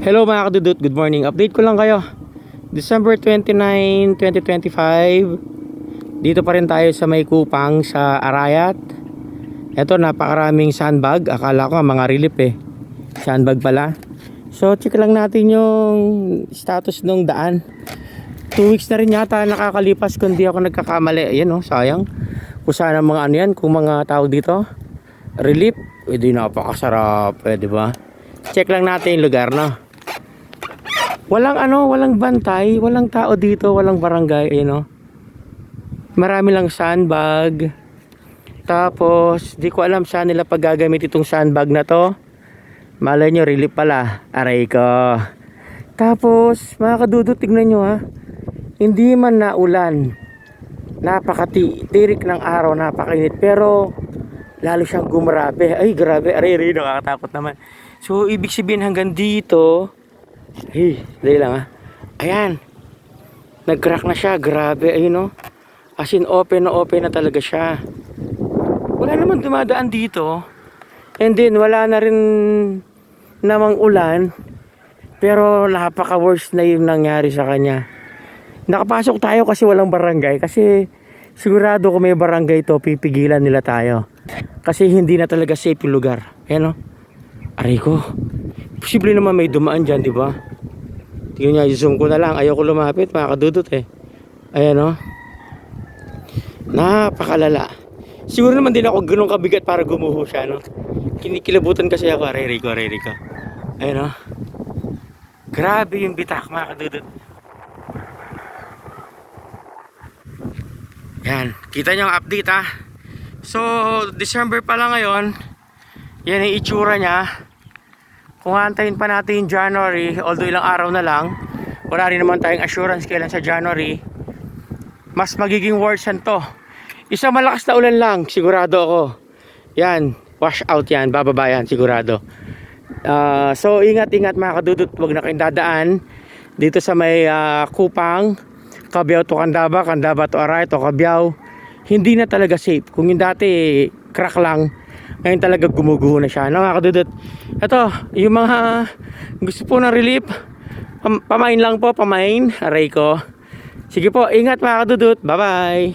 Hello mga kadudut, good morning. Update ko lang kayo. December 29, 2025. Dito pa rin tayo sa may Kupang sa Arayat. Ito, napakaraming sandbag. Akala ko mga relief sandbag pala. So check lang natin yung status ng daan. 2 weeks na rin yata nakakalipas kung di ako nagkakamali. Ayan sayang. Kung sana mga ano yan, kung mga tawag dito relief, di napakasarap di ba? Check lang natin yung lugar walang bantay, walang tao dito, walang barangay, Marami lang sandbag. Tapos, di ko alam saan nila paggagamit itong sandbag na to. Malay nyo, relief pala. Aray ko. Tapos, mga kadudot, tignan nyo hindi man naulan. Napakatirik ng araw, napakainit. Pero, lalo siyang gumrabe. Ay, grabe, aray, nakakatakot naman. So, ibig sabihin hanggang dito, dali lang ayan, nag-crack na siya, grabe, as in open na talaga siya. Wala naman dumadaan dito, and then wala na rin namang ulan, pero napaka worst na yung nangyari sa kanya. Nakapasok tayo kasi walang barangay, kasi sigurado kung may barangay to, pipigilan nila tayo, kasi hindi na talaga safe yung lugar. Aray ko, posible naman may dumaan dyan, di ba? Tingnan nyo, zoom ko na lang. Ayoko lumapit, mga kadudot Ayan napakalala. Siguro naman din ako ganun kabigat para gumuho siya, Kinikilabutan kasi ako, aray ko. Ayan grabe yung bitak, mga kadudot. Yan, kita nyo ang update So, December pa lang ngayon. Yan yung itsura niya. Kung antayin pa natin yung January, although ilang araw na lang, wala rin naman tayong assurance kailan sa January, mas magiging worse to. Isang malakas na ulan lang, sigurado ako. Yan, wash out yan, bababa yan, sigurado. So ingat mga kadudut, huwag na kayong dadaan dito sa may Kupang, Cabiao to Candaba, Candaba to Arayat to Cabiao. Hindi na talaga safe. Kung yung dati crack lang, ngayon talaga gumuguho na siya, mga kadudut. Ito, yung mga gusto po ng relief, pamain lang po, pamain. Aray ko. Sige po, ingat mga kadudut. Bye bye.